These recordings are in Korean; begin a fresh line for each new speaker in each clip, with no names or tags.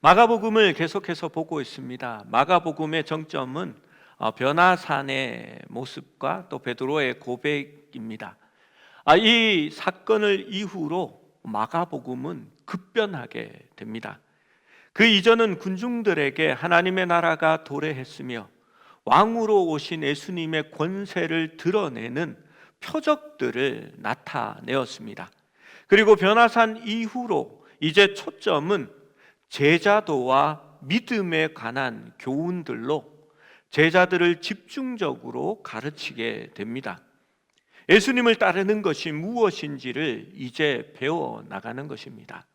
마가복음을 계속해서 보고 있습니다. 마가복음의 정점은 변화산의 모습과 또 베드로의 고백입니다. 이 사건을 이후로 마가복음은 급변하게 됩니다. 그 이전은 군중들에게 하나님의 나라가 도래했으며 왕으로 오신 예수님의 권세를 드러내는 표적들을 나타내었습니다. 그리고 변화산 이후로 이제 초점은 제자도와 믿음에 관한 교훈들로 제자들을 집중적으로 가르치게 됩니다. 예수님을 따르는 것이 무엇인지를 이제 배워나가는 것입니다.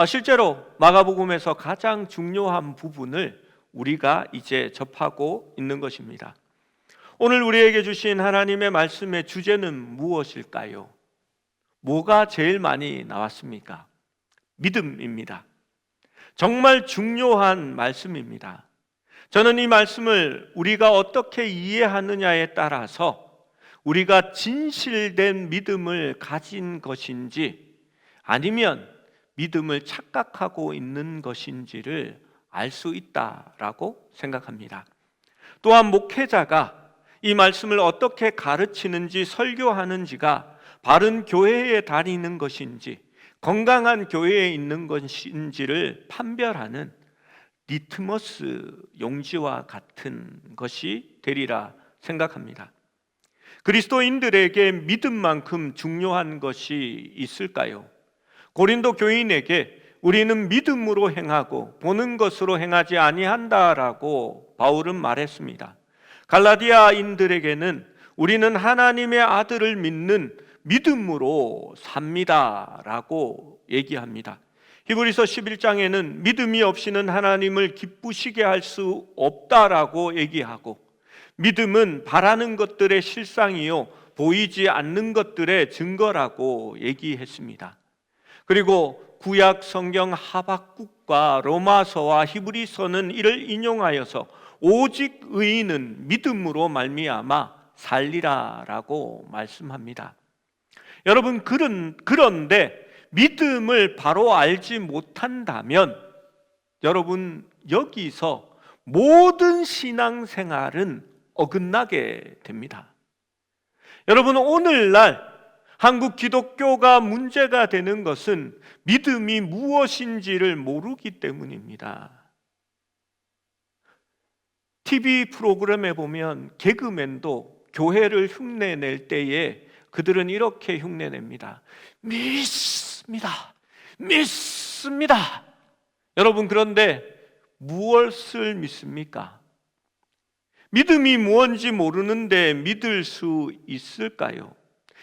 실제로 마가복음에서 가장 중요한 부분을 우리가 이제 접하고 있는 것입니다. 오늘 우리에게 주신 하나님의 말씀의 주제는 무엇일까요? 뭐가 제일 많이 나왔습니까? 믿음입니다. 정말 중요한 말씀입니다. 저는 이 말씀을 우리가 어떻게 이해하느냐에 따라서 우리가 진실된 믿음을 가진 것인지 아니면 믿음을 착각하고 있는 것인지를 알 수 있다라고 생각합니다. 또한 목회자가 이 말씀을 어떻게 가르치는지 설교하는지가 바른 교회에 다니는 것인지 건강한 교회에 있는 것인지를 판별하는 리트머스 용지와 같은 것이 되리라 생각합니다. 그리스도인들에게 믿음만큼 중요한 것이 있을까요? 고린도 교인에게 우리는 믿음으로 행하고 보는 것으로 행하지 아니한다라고 바울은 말했습니다. 갈라디아인들에게는 우리는 하나님의 아들을 믿는 믿음으로 삽니다라고 얘기합니다. 히브리서 11장에는 믿음이 없이는 하나님을 기쁘시게 할 수 없다라고 얘기하고, 믿음은 바라는 것들의 실상이요 보이지 않는 것들의 증거라고 얘기했습니다. 그리고 구약 성경 하박국과 로마서와 히브리서는 이를 인용하여서 오직 의인은 믿음으로 말미암아 살리라라고 말씀합니다. 여러분, 그런데 믿음을 바로 알지 못한다면 여러분, 여기서 모든 신앙생활은 어긋나게 됩니다. 여러분, 오늘날 한국 기독교가 문제가 되는 것은 믿음이 무엇인지를 모르기 때문입니다. TV 프로그램에 보면 개그맨도 교회를 흉내낼 때에 그들은 이렇게 흉내냅니다. 믿습니다. 믿습니다. 여러분, 그런데 무엇을 믿습니까? 믿음이 무엇인지 모르는데 믿을 수 있을까요?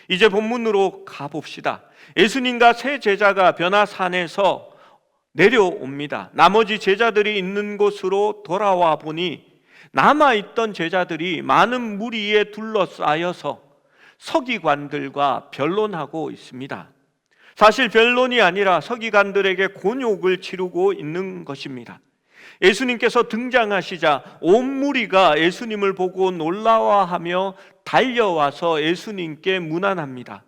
이제 본문으로 가봅시다. 예수님과 세 제자가 변화산에서 내려옵니다. 나머지 제자들이 있는 곳으로 돌아와 보니 남아있던 제자들이 많은 무리에 둘러싸여서 서기관들과 변론하고 있습니다. 사실 변론이 아니라 서기관들에게 곤욕을 치르고 있는 것입니다. 예수님께서 등장하시자 온 무리가 예수님을 보고 놀라워하며 달려와서 예수님께 문안합니다.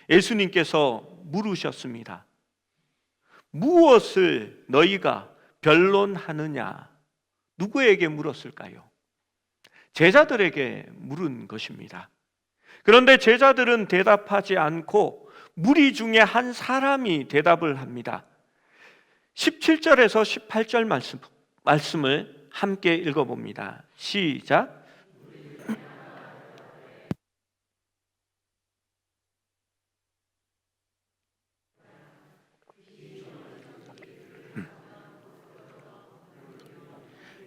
예수님께서 물으셨습니다. 무엇을 너희가 변론하느냐? 누구에게 물었을까요? 제자들에게 물은 것입니다. 그런데 제자들은 대답하지 않고 무리 중에 한 사람이 대답을 합니다. 17절에서 18절 말씀을 함께 읽어봅니다. 시작.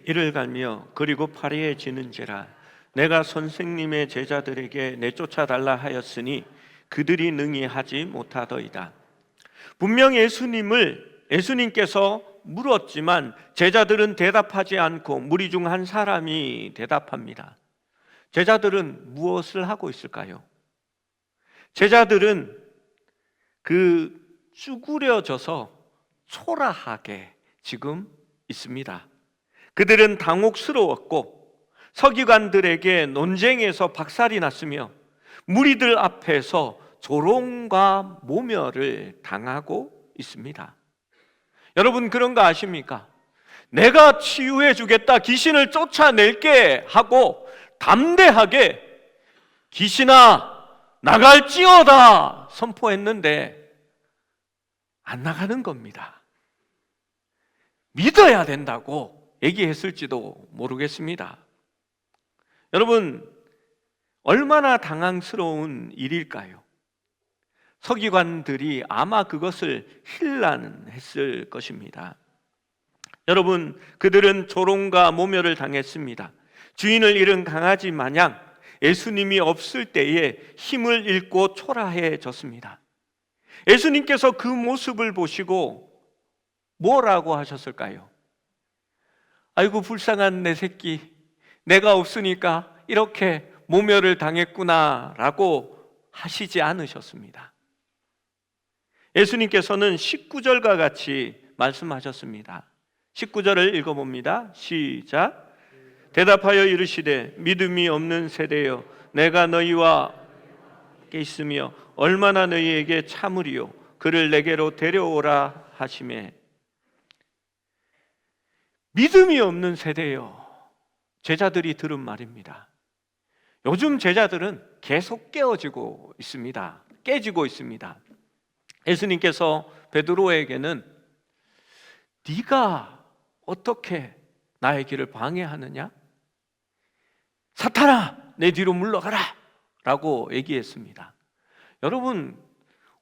이를 갈며 그리고 파리해지는지라 내가 선생님의 제자들에게 내쫓아달라 하였으니 그들이 능히 하지 못하더이다. 분명 예수님께서 물었지만 제자들은 대답하지 않고 무리 중 한 사람이 대답합니다. 제자들은 무엇을 하고 있을까요? 제자들은 쭈그려져서 초라하게 지금 있습니다. 그들은 당혹스러웠고 서기관들에게 논쟁에서 박살이 났으며 무리들 앞에서 조롱과 모멸을 당하고 있습니다. 여러분, 그런 거 아십니까? 내가 치유해 주겠다, 귀신을 쫓아낼게 하고 담대하게 귀신아 나갈지어다 선포했는데 안 나가는 겁니다. 믿어야 된다고 얘기했을지도 모르겠습니다. 여러분, 얼마나 당황스러운 일일까요? 서기관들이 아마 그것을 힐난했을 것입니다. 여러분, 그들은 조롱과 모멸을 당했습니다. 주인을 잃은 강아지 마냥 예수님이 없을 때에 힘을 잃고 초라해졌습니다. 예수님께서 그 모습을 보시고 뭐라고 하셨을까요? 아이고 불쌍한 내 새끼, 내가 없으니까 이렇게 모멸을 당했구나 라고 하시지 않으셨습니다. 예수님께서는 19절과 같이 말씀하셨습니다. 19절을 읽어봅니다. 시작. 대답하여 이르시되 믿음이 없는 세대여, 내가 너희와 함께 있으며 얼마나 너희에게 참으리요, 그를 내게로 데려오라 하시매. 믿음이 없는 세대여, 제자들이 들은 말입니다. 요즘 제자들은 계속 깨지고 있습니다. 예수님께서 베드로에게는 네가 어떻게 나의 길을 방해하느냐? 사탄아, 내 뒤로 물러가라 라고 얘기했습니다. 여러분,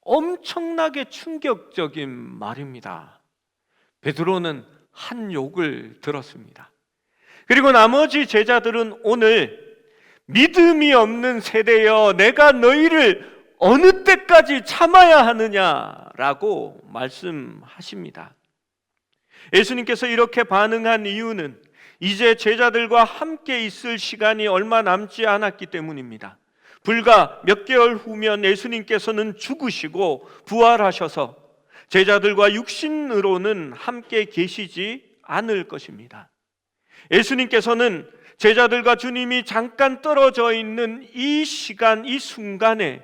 엄청나게 충격적인 말입니다. 베드로는 한 욕을 들었습니다. 그리고 나머지 제자들은 오늘 믿음이 없는 세대여, 내가 너희를 어느 때까지 참아야 하느냐라고 말씀하십니다. 예수님께서 이렇게 반응한 이유는 이제 제자들과 함께 있을 시간이 얼마 남지 않았기 때문입니다. 불과 몇 개월 후면 예수님께서는 죽으시고 부활하셔서 제자들과 육신으로는 함께 계시지 않을 것입니다. 예수님께서는 제자들과 주님이 잠깐 떨어져 있는 이 시간, 이 순간에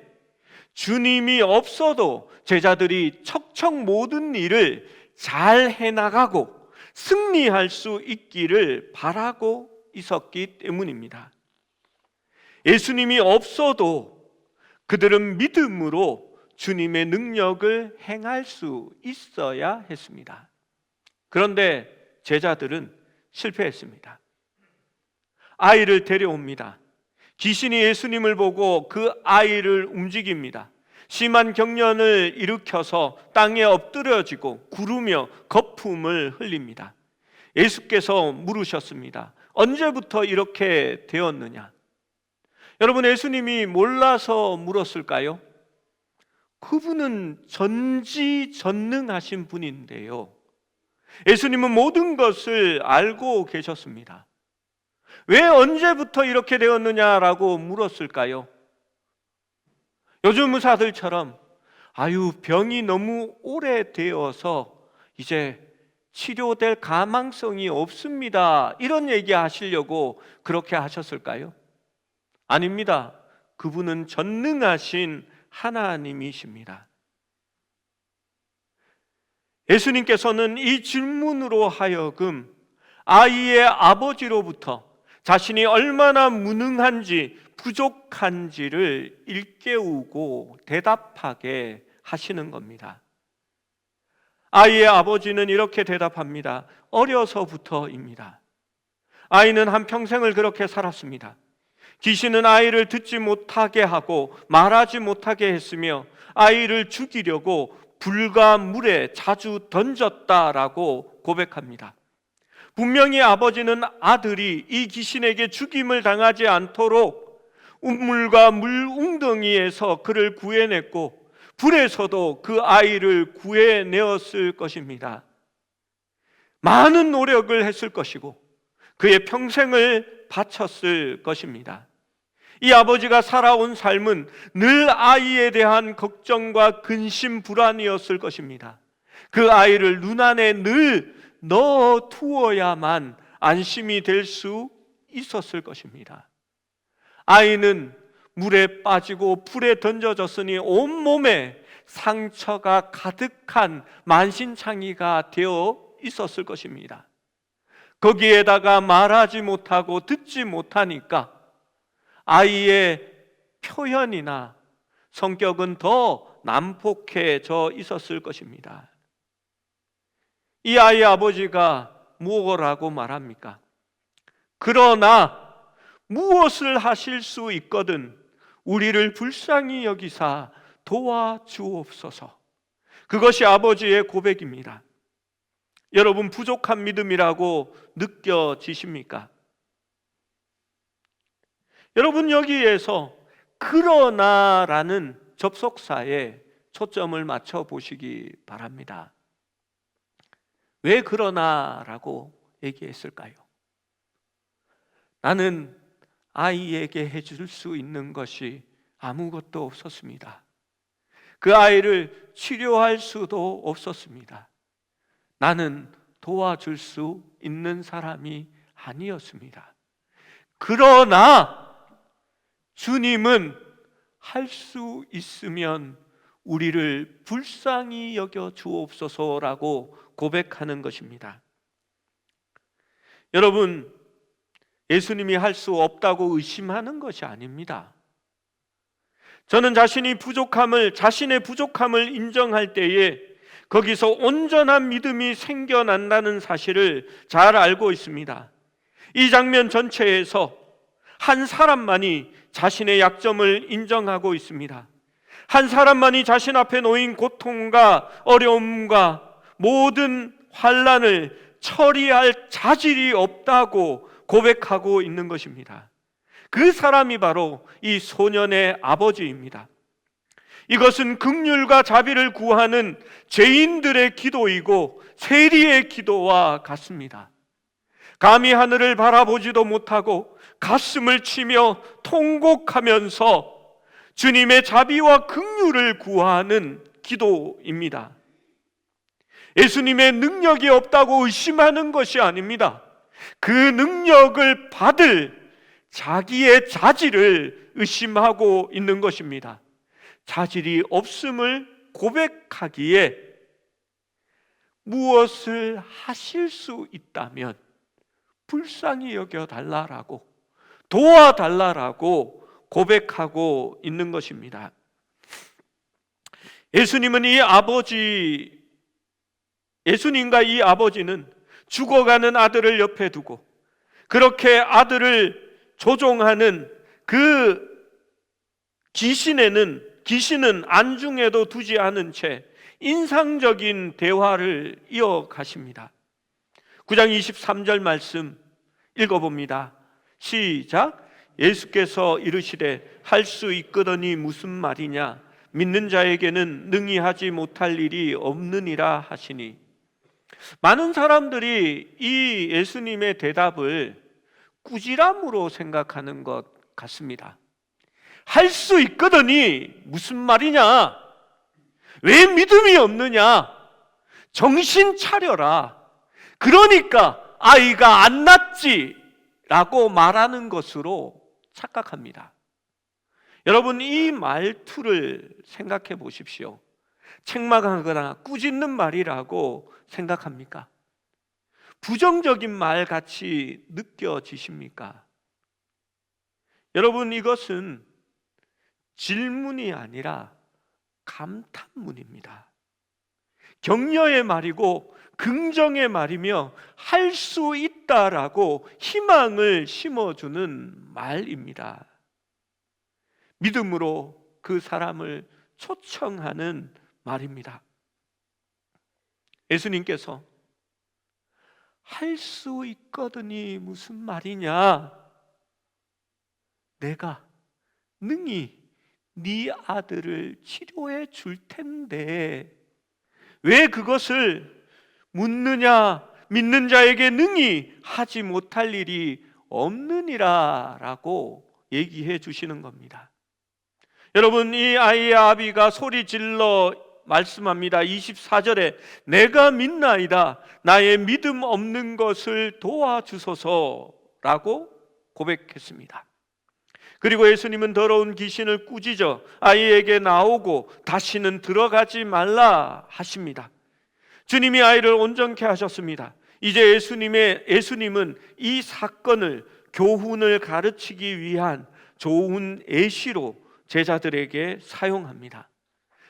주님이 없어도 제자들이 척척 모든 일을 잘 해나가고 승리할 수 있기를 바라고 있었기 때문입니다. 예수님이 없어도 그들은 믿음으로 주님의 능력을 행할 수 있어야 했습니다. 그런데 제자들은 실패했습니다. 아이를 데려옵니다. 귀신이 예수님을 보고 그 아이를 움직입니다. 심한 경련을 일으켜서 땅에 엎드려지고 구르며 거품을 흘립니다. 예수께서 물으셨습니다. 언제부터 이렇게 되었느냐? 여러분, 예수님이 몰라서 물었을까요? 그분은 전지전능하신 분인데요, 예수님은 모든 것을 알고 계셨습니다. 왜 언제부터 이렇게 되었느냐라고 물었을까요? 요즘 의사들처럼 병이 너무 오래되어서 이제 치료될 가망성이 없습니다, 이런 얘기 하시려고 그렇게 하셨을까요? 아닙니다. 그분은 전능하신 하나님이십니다. 예수님께서는 이 질문으로 하여금 아이의 아버지로부터 자신이 얼마나 무능한지 부족한지를 일깨우고 대답하게 하시는 겁니다. 아이의 아버지는 이렇게 대답합니다. 어려서부터입니다. 아이는 한평생을 그렇게 살았습니다. 귀신은 아이를 듣지 못하게 하고 말하지 못하게 했으며 아이를 죽이려고 불과 물에 자주 던졌다라고 고백합니다. 분명히 아버지는 아들이 이 귀신에게 죽임을 당하지 않도록 우물과 물 웅덩이에서 그를 구해냈고 불에서도 그 아이를 구해내었을 것입니다. 많은 노력을 했을 것이고 그의 평생을 바쳤을 것입니다. 이 아버지가 살아온 삶은 늘 아이에 대한 걱정과 근심 불안이었을 것입니다. 그 아이를 눈안에 늘 넣어 두어야만 안심이 될 수 있었을 것입니다. 아이는 물에 빠지고 불에 던져졌으니 온몸에 상처가 가득한 만신창이가 되어 있었을 것입니다. 거기에다가 말하지 못하고 듣지 못하니까 아이의 표현이나 성격은 더 난폭해져 있었을 것입니다. 이 아이의 아버지가 무엇이라고 말합니까? 그러나 무엇을 하실 수 있거든 우리를 불쌍히 여기사 도와주옵소서. 그것이 아버지의 고백입니다. 여러분, 부족한 믿음이라고 느껴지십니까? 여러분, 여기에서 그러나라는 접속사에 초점을 맞춰 보시기 바랍니다. 왜 그러나라고 얘기했을까요? 나는 아이에게 해줄 수 있는 것이 아무것도 없었습니다. 그 아이를 치료할 수도 없었습니다. 나는 도와줄 수 있는 사람이 아니었습니다. 그러나 주님은 할 수 있으면 우리를 불쌍히 여겨 주옵소서라고 고백하는 것입니다. 여러분, 예수님이 할 수 없다고 의심하는 것이 아닙니다. 저는 자신의 부족함을 인정할 때에 거기서 온전한 믿음이 생겨난다는 사실을 잘 알고 있습니다. 이 장면 전체에서 한 사람만이 자신의 약점을 인정하고 있습니다. 한 사람만이 자신 앞에 놓인 고통과 어려움과 모든 환난을 처리할 자질이 없다고 고백하고 있는 것입니다. 그 사람이 바로 이 소년의 아버지입니다. 이것은 긍휼과 자비를 구하는 죄인들의 기도이고 세리의 기도와 같습니다. 감히 하늘을 바라보지도 못하고 가슴을 치며 통곡하면서 주님의 자비와 긍휼을 구하는 기도입니다. 예수님의 능력이 없다고 의심하는 것이 아닙니다. 그 능력을 받을 자기의 자질을 의심하고 있는 것입니다. 자질이 없음을 고백하기에 무엇을 하실 수 있다면 불쌍히 여겨달라라고, 도와달라라고 고백하고 있는 것입니다. 예수님과 이 아버지는 죽어가는 아들을 옆에 두고 그렇게 아들을 조종하는 그 귀신은 안중에도 두지 않은 채 인상적인 대화를 이어가십니다. 9장 23절 말씀 읽어봅니다. 시작. 예수께서 이르시되 할 수 있거더니 무슨 말이냐, 믿는 자에게는 능히 하지 못할 일이 없느니라 하시니. 많은 사람들이 이 예수님의 대답을 꾸지람으로 생각하는 것 같습니다. 할 수 있거더니 무슨 말이냐, 왜 믿음이 없느냐, 정신 차려라, 그러니까 아이가 안 낳지 라고 말하는 것으로 착각합니다. 여러분, 이 말투를 생각해 보십시오. 책망하거나 꾸짖는 말이라고 생각합니까? 부정적인 말 같이 느껴지십니까? 여러분, 이것은 질문이 아니라 감탄문입니다. 격려의 말이고 긍정의 말이며 할 수 있다라고 희망을 심어주는 말입니다. 믿음으로 그 사람을 초청하는 말입니다. 예수님께서 할 수 있거든이 무슨 말이냐, 내가 능히 네 아들을 치료해 줄 텐데 왜 그것을 묻느냐, 믿는 자에게 능히 하지 못할 일이 없느니라 라고 얘기해 주시는 겁니다. 여러분, 이 아이의 아비가 소리 질러 말씀합니다. 24절에 내가 믿나이다, 나의 믿음 없는 것을 도와주소서라고 고백했습니다. 그리고 예수님은 더러운 귀신을 꾸짖어 아이에게 나오고 다시는 들어가지 말라 하십니다. 주님이 아이를 온전케 하셨습니다. 이제 예수님은 이 사건을, 교훈을 가르치기 위한 좋은 예시로 제자들에게 사용합니다.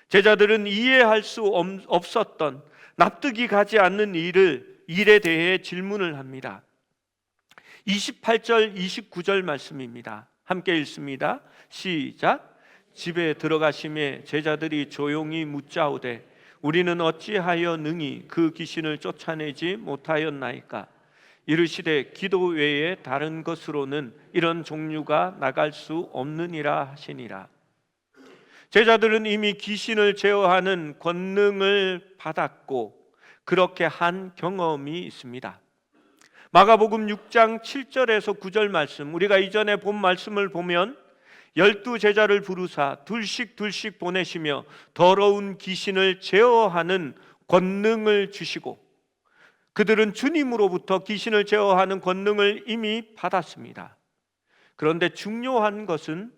제자들은 이해할 수 없었던, 납득이 가지 않는 일에 대해 질문을 합니다. 28절 29절 말씀입니다. 함께 읽습니다. 시작. 집에 들어가심에 제자들이 조용히 묻자오되 우리는 어찌하여 능히 그 귀신을 쫓아내지 못하였나이까? 이르시되 기도 외에 다른 것으로는 이런 종류가 나갈 수 없느니라 하시니라. 제자들은 이미 귀신을 제어하는 권능을 받았고 그렇게 한 경험이 있습니다. 마가복음 6장 7절에서 9절 말씀, 우리가 이전에 본 말씀을 보면 12제자를 부르사 둘씩 보내시며 더러운 귀신을 제어하는 권능을 주시고, 그들은 주님으로부터 귀신을 제어하는 권능을 이미 받았습니다. 그런데 중요한 것은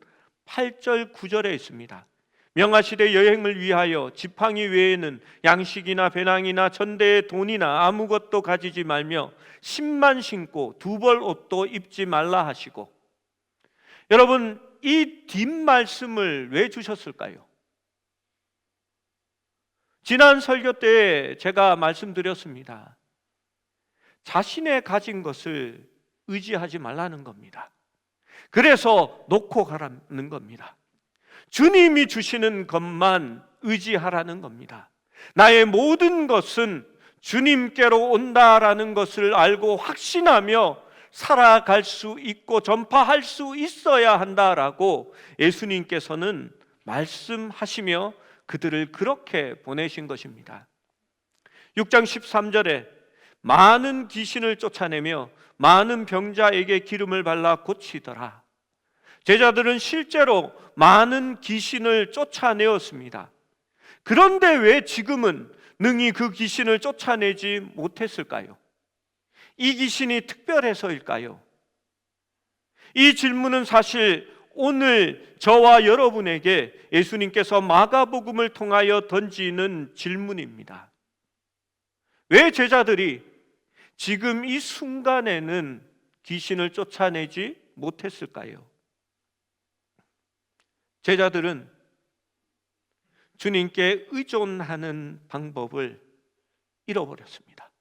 8절 9절에 있습니다. 명하시되 여행을 위하여 지팡이 외에는 양식이나 배낭이나 전대에 돈이나 아무것도 가지지 말며 신만 신고 두벌 옷도 입지 말라 하시고. 여러분, 이 뒷말씀을 왜 주셨을까요? 지난 설교 때 제가 말씀드렸습니다. 자신의 가진 것을 의지하지 말라는 겁니다. 그래서 놓고 가라는 겁니다. 주님이 주시는 것만 의지하라는 겁니다. 나의 모든 것은 주님께로 온다라는 것을 알고 확신하며 살아갈 수 있고 전파할 수 있어야 한다라고 예수님께서는 말씀하시며 그들을 그렇게 보내신 것입니다. 6장 13절에 많은 귀신을 쫓아내며 많은 병자에게 기름을 발라 고치더라. 제자들은 실제로 많은 귀신을 쫓아내었습니다. 그런데 왜 지금은 능히 그 귀신을 쫓아내지 못했을까요? 이 귀신이 특별해서일까요? 이 질문은 사실 오늘 저와 여러분에게 예수님께서 마가복음을 통하여 던지는 질문입니다. 왜 제자들이 지금 이 순간에는 귀신을 쫓아내지 못했을까요? 제자들은 주님께 의존하는 방법을 잃어버렸습니다.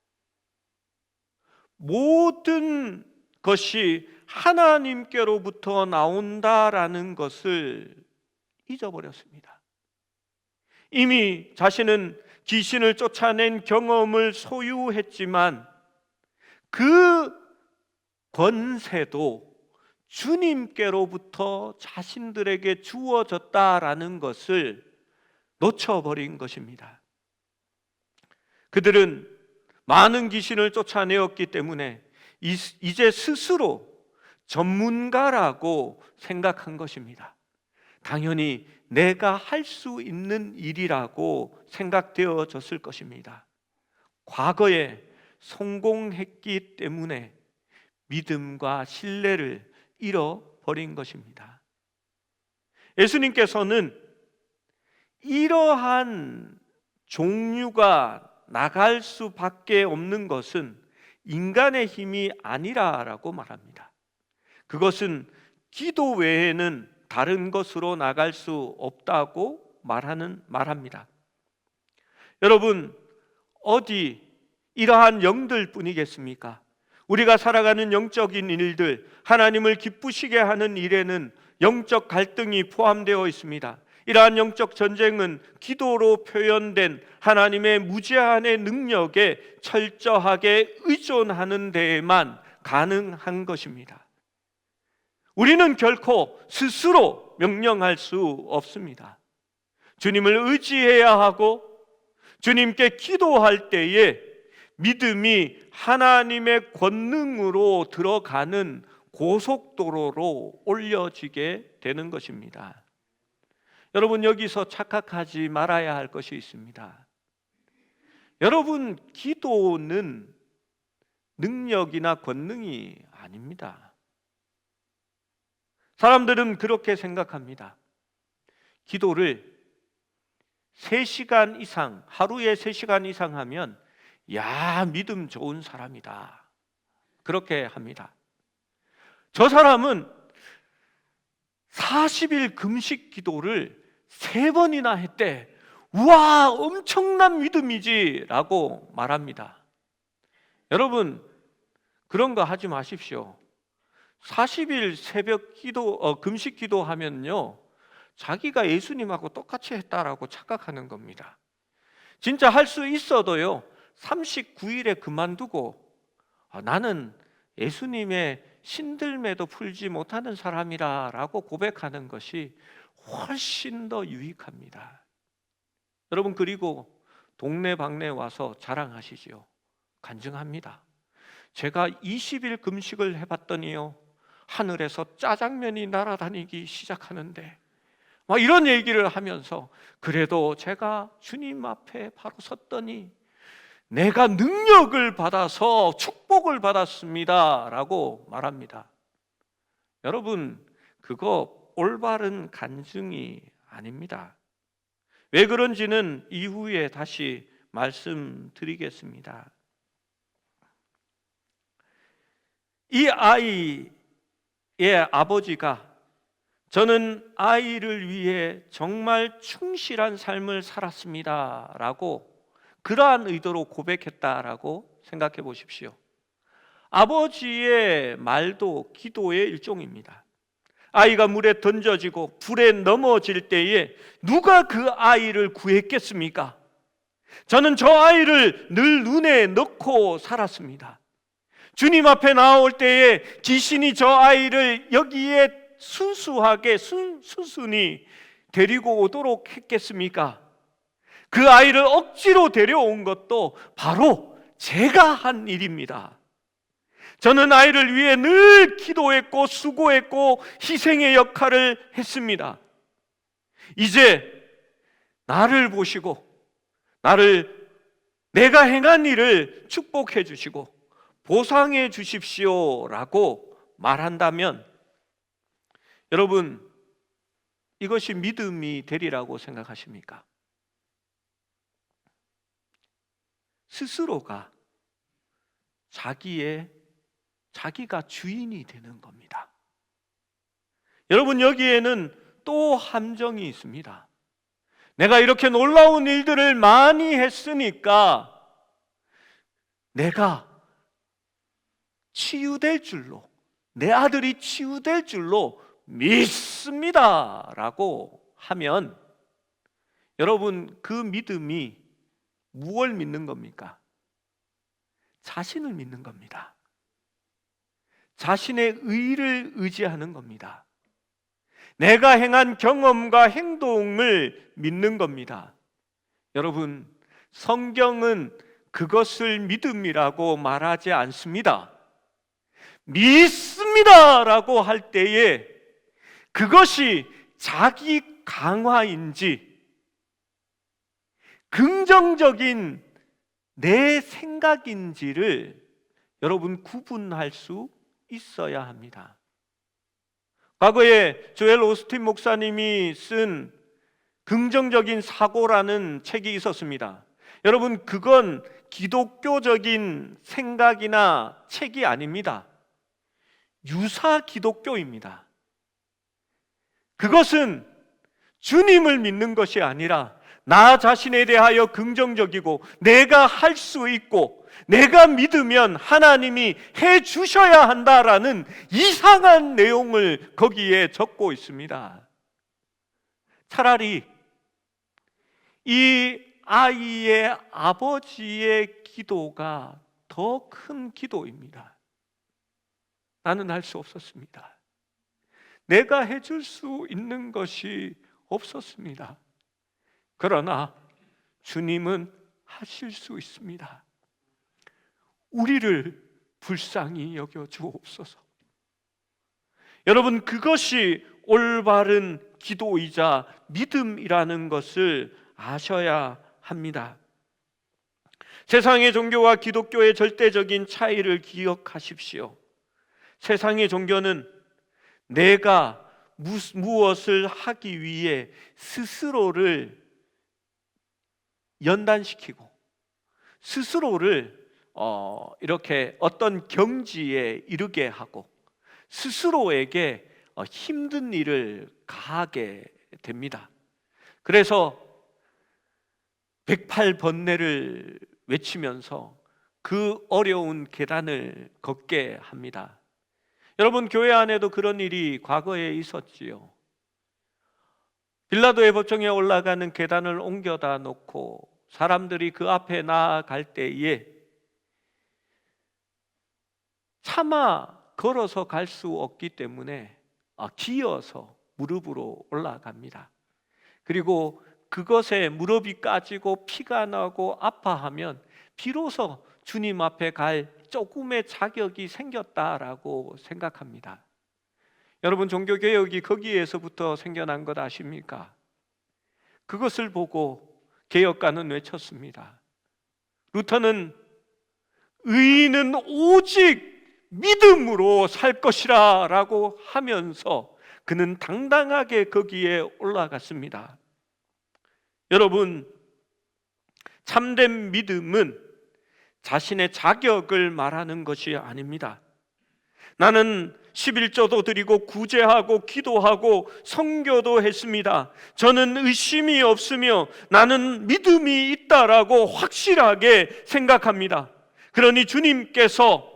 모든 것이 하나님께로부터 나온다라는 것을 잊어버렸습니다. 이미 자신은 귀신을 쫓아낸 경험을 소유했지만 그 권세도 주님께로부터 자신들에게 주어졌다라는 것을 놓쳐버린 것입니다. 그들은 많은 귀신을 쫓아내었기 때문에 이제 스스로 전문가라고 생각한 것입니다. 당연히 내가 할 수 있는 일이라고 생각되어졌을 것입니다. 과거에 성공했기 때문에 믿음과 신뢰를 잃어버린 것입니다. 예수님께서는 이러한 종류가 나갈 수밖에 없는 것은 인간의 힘이 아니라라고 말합니다. 그것은 기도 외에는 다른 것으로 나갈 수 없다고 말합니다. 여러분, 어디 이러한 영들 뿐이겠습니까? 우리가 살아가는 영적인 일들, 하나님을 기쁘시게 하는 일에는 영적 갈등이 포함되어 있습니다. 이러한 영적 전쟁은 기도로 표현된 하나님의 무제한의 능력에 철저하게 의존하는 데에만 가능한 것입니다. 우리는 결코 스스로 명령할 수 없습니다. 주님을 의지해야 하고 주님께 기도할 때에 믿음이 하나님의 권능으로 들어가는 고속도로로 올려지게 되는 것입니다. 여러분, 여기서 착각하지 말아야 할 것이 있습니다. 여러분, 기도는 능력이나 권능이 아닙니다. 사람들은 그렇게 생각합니다. 기도를 3시간 이상, 하루에 3시간 이상 하면 야, 믿음 좋은 사람이다, 그렇게 합니다. 저 사람은 40일 금식 기도를 3번이나 했대. 우와, 엄청난 믿음이지 라고 말합니다. 여러분, 그런 거 하지 마십시오. 40일 새벽 기도, 금식 기도 하면요, 자기가 예수님하고 똑같이 했다라고 착각하는 겁니다. 진짜 할 수 있어도요, 39일에 그만두고 나는 예수님의 신들매도 풀지 못하는 사람이라 라고 고백하는 것이 훨씬 더 유익합니다. 여러분, 그리고 동네방네 와서 자랑하시지요. 간증합니다. 제가 20일 금식을 해봤더니요, 하늘에서 짜장면이 날아다니기 시작하는데, 막 이런 얘기를 하면서, 그래도 제가 주님 앞에 바로 섰더니 내가 능력을 받아서 축복을 받았습니다 라고 말합니다. 여러분, 그거 올바른 간증이 아닙니다. 왜 그런지는 이후에 다시 말씀드리겠습니다. 이 아이의 아버지가 저는 아이를 위해 정말 충실한 삶을 살았습니다 라고, 그러한 의도로 고백했다라고 생각해 보십시오. 아버지의 말도 기도의 일종입니다. 아이가 물에 던져지고 불에 넘어질 때에 누가 그 아이를 구했겠습니까? 저는 저 아이를 늘 눈에 넣고 살았습니다. 주님 앞에 나올 때에 귀신이 저 아이를 여기에 순수하게 순순히 데리고 오도록 했겠습니까? 그 아이를 억지로 데려온 것도 바로 제가 한 일입니다. 저는 아이를 위해 늘 기도했고 수고했고 희생의 역할을 했습니다. 이제 나를 보시고 내가 행한 일을 축복해 주시고 보상해 주십시오라고 말한다면, 여러분, 이것이 믿음이 되리라고 생각하십니까? 스스로가 자기가 주인이 되는 겁니다. 여러분, 여기에는 또 함정이 있습니다. 내가 이렇게 놀라운 일들을 많이 했으니까 내가 치유될 줄로, 내 아들이 치유될 줄로 믿습니다 라고 하면, 여러분, 그 믿음이 무엇을 믿는 겁니까? 자신을 믿는 겁니다. 자신의 의를 의지하는 겁니다. 내가 행한 경험과 행동을 믿는 겁니다. 여러분, 성경은 그것을 믿음이라고 말하지 않습니다. 믿습니다 라고 할 때에 그것이 자기 강화인지 긍정적인 내 생각인지를 여러분 구분할 수 있어야 합니다. 과거에 조엘 오스틴 목사님이 쓴 긍정적인 사고라는 책이 있었습니다. 여러분, 그건 기독교적인 생각이나 책이 아닙니다. 유사 기독교입니다. 그것은 주님을 믿는 것이 아니라 나 자신에 대하여 긍정적이고 내가 할 수 있고 내가 믿으면 하나님이 해 주셔야 한다라는 이상한 내용을 거기에 적고 있습니다. 차라리 이 아이의 아버지의 기도가 더 큰 기도입니다. 나는 할 수 없었습니다. 내가 해줄 수 있는 것이 없었습니다. 그러나 주님은 하실 수 있습니다. 우리를 불쌍히 여겨 주옵소서. 여러분, 그것이 올바른 기도이자 믿음이라는 것을 아셔야 합니다. 세상의 종교와 기독교의 절대적인 차이를 기억하십시오. 세상의 종교는 내가 무엇을 하기 위해 스스로를 연단시키고 스스로를 이렇게 어떤 경지에 이르게 하고 스스로에게 힘든 일을 가하게 됩니다. 그래서 108번뇌를 외치면서 그 어려운 계단을 걷게 합니다. 여러분, 교회 안에도 그런 일이 과거에 있었지요. 빌라도의 법정에 올라가는 계단을 옮겨다 놓고 사람들이 그 앞에 나아갈 때에 차마 걸어서 갈 수 없기 때문에 기어서 무릎으로 올라갑니다. 그리고 그것에 무릎이 까지고 피가 나고 아파하면 비로소 주님 앞에 갈 조금의 자격이 생겼다라고 생각합니다. 여러분, 종교개혁이 거기에서부터 생겨난 것 아십니까? 그것을 보고 개혁가는 외쳤습니다. 루터는 의인은 오직 믿음으로 살 것이라 라고 하면서 그는 당당하게 거기에 올라갔습니다. 여러분, 참된 믿음은 자신의 자격을 말하는 것이 아닙니다. 나는 11조도 드리고 구제하고 기도하고 선교도 했습니다. 저는 의심이 없으며 나는 믿음이 있다라고 확실하게 생각합니다. 그러니 주님께서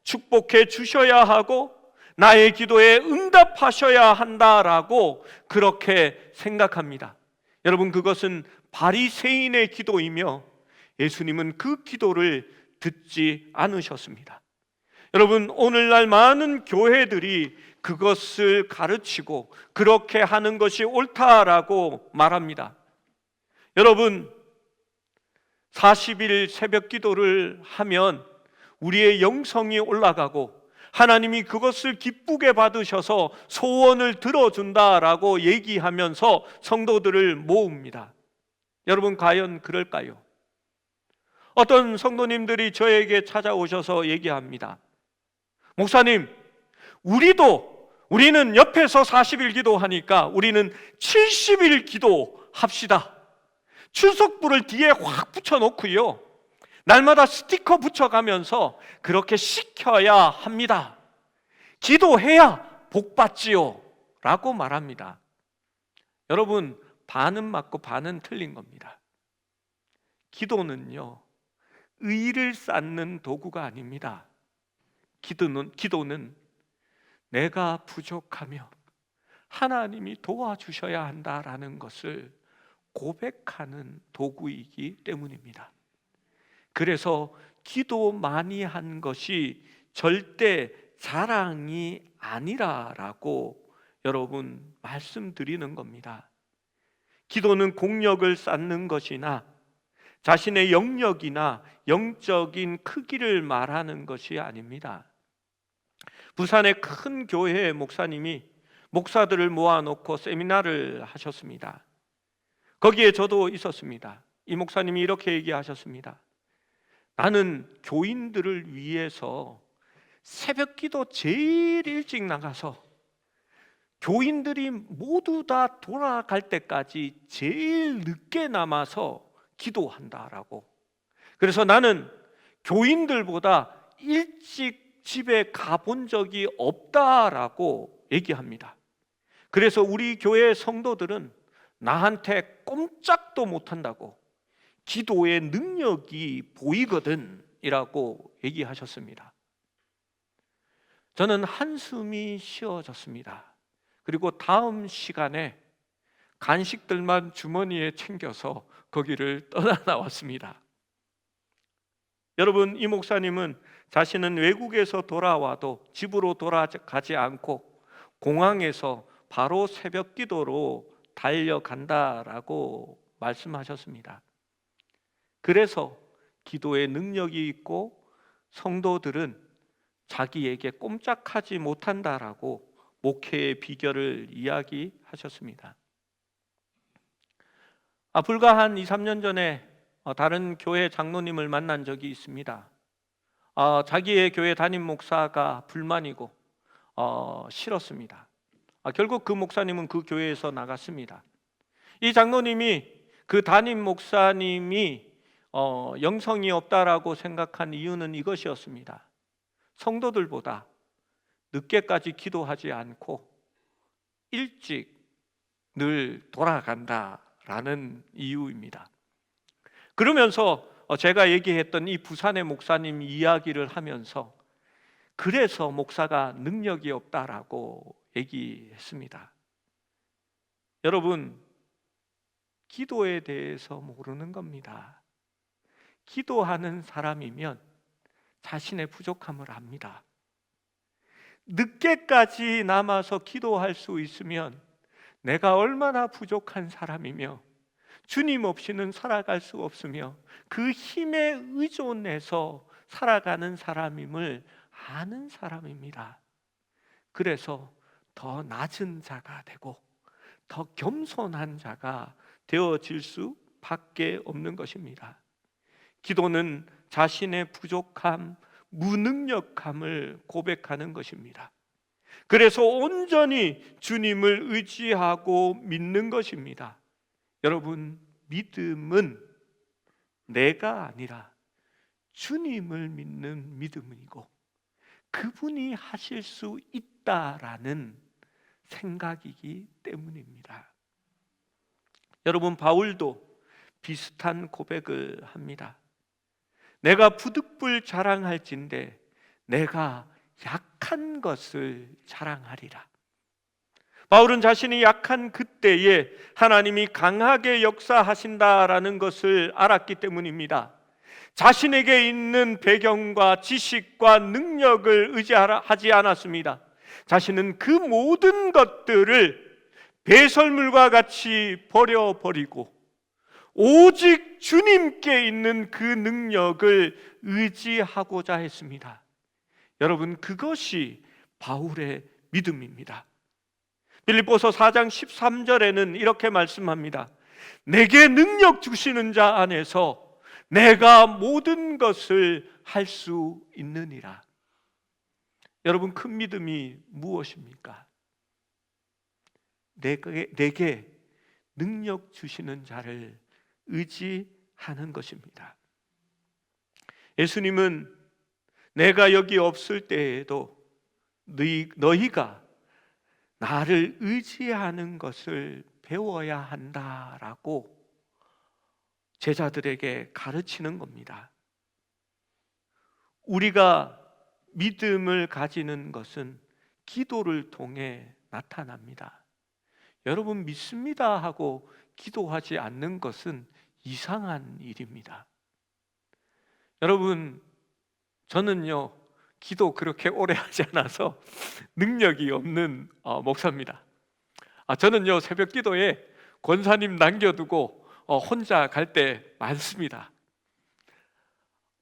축복해 주셔야 하고 나의 기도에 응답하셔야 한다라고 그렇게 생각합니다. 여러분, 그것은 바리새인의 기도이며 예수님은 그 기도를 듣지 않으셨습니다. 여러분, 오늘날 많은 교회들이 그것을 가르치고 그렇게 하는 것이 옳다라고 말합니다. 여러분, 40일 새벽 기도를 하면 우리의 영성이 올라가고 하나님이 그것을 기쁘게 받으셔서 소원을 들어준다라고 얘기하면서 성도들을 모읍니다. 여러분, 과연 그럴까요? 어떤 성도님들이 저에게 찾아오셔서 얘기합니다. 목사님, 우리는 옆에서 40일 기도하니까 우리는 70일 기도합시다. 출석부를 뒤에 확 붙여놓고요, 날마다 스티커 붙여가면서 그렇게 시켜야 합니다. 기도해야 복 받지요 라고 말합니다. 여러분, 반은 맞고 반은 틀린 겁니다. 기도는요, 의를 쌓는 도구가 아닙니다. 기도는 내가 부족하며 하나님이 도와주셔야 한다라는 것을 고백하는 도구이기 때문입니다. 그래서 기도 많이 한 것이 절대 자랑이 아니라라고 여러분 말씀드리는 겁니다. 기도는 공력을 쌓는 것이나 자신의 영역이나 영적인 크기를 말하는 것이 아닙니다. 부산의 큰 교회의 목사님이 목사들을 모아놓고 세미나를 하셨습니다. 거기에 저도 있었습니다. 이 목사님이 이렇게 얘기하셨습니다. 나는 교인들을 위해서 새벽 기도 제일 일찍 나가서 교인들이 모두 다 돌아갈 때까지 제일 늦게 남아서 기도한다라고. 그래서 나는 교인들보다 일찍 집에 가본 적이 없다라고 얘기합니다. 그래서 우리 교회 성도들은 나한테 꼼짝도 못한다고, 기도의 능력이 보이거든 이라고 얘기하셨습니다. 저는 한숨이 쉬어졌습니다. 그리고 다음 시간에 간식들만 주머니에 챙겨서 거기를 떠나 나왔습니다. 여러분, 이 목사님은 자신은 외국에서 돌아와도 집으로 돌아가지 않고 공항에서 바로 새벽 기도로 달려간다라고 말씀하셨습니다. 그래서 기도의 능력이 있고 성도들은 자기에게 꼼짝하지 못한다라고 목회의 비결을 이야기하셨습니다. 불과 한 2, 3년 전에 다른 교회 장로님을 만난 적이 있습니다. 자기의 교회 담임 목사가 불만이고 싫었습니다. 결국 그 목사님은 그 교회에서 나갔습니다. 이 장로님이 그 담임 목사님이 영성이 없다라고 생각한 이유는 이것이었습니다. 성도들보다 늦게까지 기도하지 않고 일찍 늘 돌아간다라는 이유입니다. 그러면서 제가 얘기했던 이 부산의 목사님 이야기를 하면서 그래서 목사가 능력이 없다라고 얘기했습니다. 여러분, 기도에 대해서 모르는 겁니다. 기도하는 사람이면 자신의 부족함을 압니다. 늦게까지 남아서 기도할 수 있으면 내가 얼마나 부족한 사람이며 주님 없이는 살아갈 수 없으며 그 힘에 의존해서 살아가는 사람임을 아는 사람입니다. 그래서 더 낮은 자가 되고 더 겸손한 자가 되어질 수밖에 없는 것입니다. 기도는 자신의 부족함, 무능력함을 고백하는 것입니다. 그래서 온전히 주님을 의지하고 믿는 것입니다. 여러분, 믿음은 내가 아니라 주님을 믿는 믿음이고 그분이 하실 수 있다라는 생각이기 때문입니다. 여러분, 바울도 비슷한 고백을 합니다. 내가 부득불 자랑할진대 내가 약한 것을 자랑하리라. 바울은 자신이 약한 그때에 하나님이 강하게 역사하신다라는 것을 알았기 때문입니다. 자신에게 있는 배경과 지식과 능력을 의지하지 않았습니다. 자신은 그 모든 것들을 배설물과 같이 버려버리고 오직 주님께 있는 그 능력을 의지하고자 했습니다. 여러분, 그것이 바울의 믿음입니다. 빌립보서 4장 13절에는 이렇게 말씀합니다. 내게 능력 주시는 자 안에서 내가 모든 것을 할 수 있느니라. 여러분, 큰 믿음이 무엇입니까? 내게 능력 주시는 자를 의지하는 것입니다. 예수님은 내가 여기 없을 때에도 너희가 나를 의지하는 것을 배워야 한다라고 제자들에게 가르치는 겁니다. 우리가 믿음을 가지는 것은 기도를 통해 나타납니다. 여러분, 믿습니다 하고 기도하지 않는 것은 이상한 일입니다. 여러분, 저는요 기도 그렇게 오래 하지 않아서 능력이 없는 목사입니다. 저는요 새벽 기도에 권사님 남겨두고 혼자 갈 때 많습니다.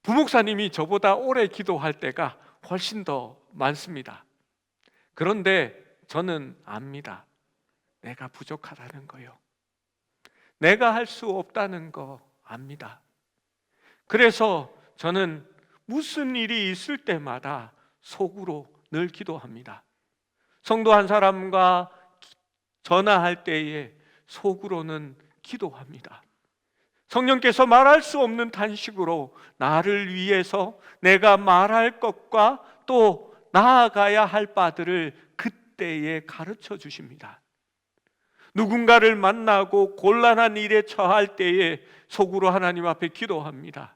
부목사님이 저보다 오래 기도할 때가 훨씬 더 많습니다. 그런데 저는 압니다. 내가 부족하다는 거요. 내가 할 수 없다는 거 압니다. 그래서 저는 무슨 일이 있을 때마다 속으로 늘 기도합니다. 성도 한 사람과 전화할 때에 속으로는 기도합니다. 성령께서 말할 수 없는 탄식으로 나를 위해서 내가 말할 것과 또 나아가야 할 바들을 그때에 가르쳐 주십니다. 누군가를 만나고 곤란한 일에 처할 때에 속으로 하나님 앞에 기도합니다.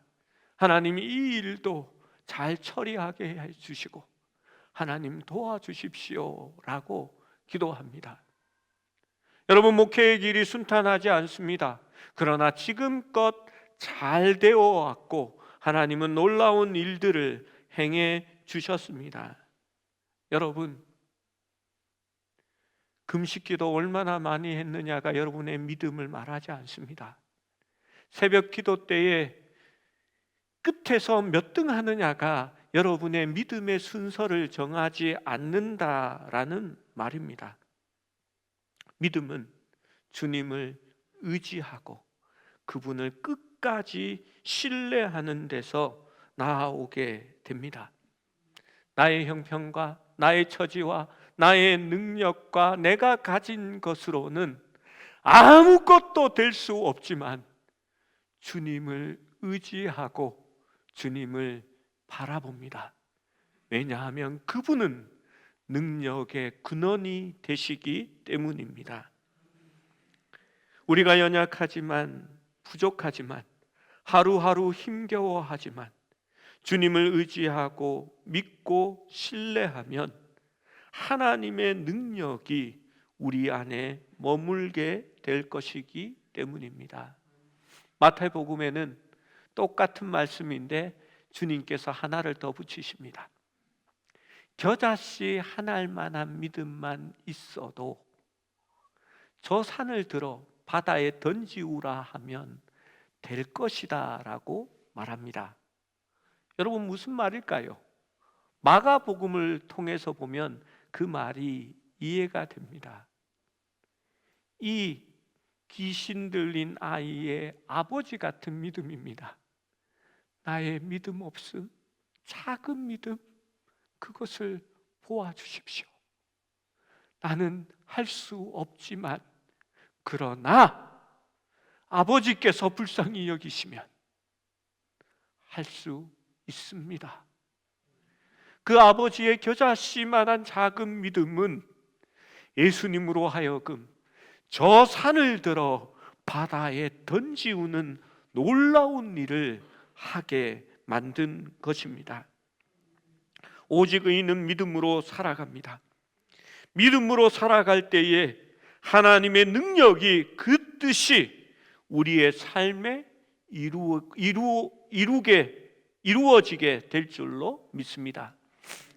하나님이 이 일도 잘 처리하게 해주시고 하나님 도와주십시오 라고 기도합니다. 여러분, 목회의 길이 순탄하지 않습니다. 그러나 지금껏 잘 되어 왔고 하나님은 놀라운 일들을 행해 주셨습니다. 여러분, 금식기도 얼마나 많이 했느냐가 여러분의 믿음을 말하지 않습니다. 새벽 기도 때에 끝에서 몇 등 하느냐가 여러분의 믿음의 순서를 정하지 않는다라는 말입니다. 믿음은 주님을 의지하고 그분을 끝까지 신뢰하는 데서 나아오게 됩니다. 나의 형편과 나의 처지와 나의 능력과 내가 가진 것으로는 아무것도 될 수 없지만 주님을 의지하고 주님을 바라봅니다. 왜냐하면 그분은 능력의 근원이 되시기 때문입니다. 우리가 연약하지만, 부족하지만, 하루하루 힘겨워하지만 주님을 의지하고 믿고 신뢰하면 하나님의 능력이 우리 안에 머물게 될 것이기 때문입니다. 마태복음에는 똑같은 말씀인데 주님께서 하나를 더 붙이십니다. 겨자씨 한 알만한 믿음만 있어도 저 산을 들어 바다에 던지우라 하면 될 것이다 라고 말합니다. 여러분, 무슨 말일까요? 마가복음을 통해서 보면 그 말이 이해가 됩니다. 이 귀신 들린 아이의 아버지 같은 믿음입니다. 나의 믿음 없음, 작은 믿음, 그것을 보아주십시오. 나는 할 수 없지만 그러나 아버지께서 불쌍히 여기시면 할 수 있습니다. 그 아버지의 겨자씨만한 작은 믿음은 예수님으로 하여금 저 산을 들어 바다에 던지우는 놀라운 일을 하게 만든 것입니다. 오직 의인은 믿음으로 살아갑니다. 믿음으로 살아갈 때에 하나님의 능력이 그 뜻이 우리의 삶에 이루어지게 될 줄로 믿습니다.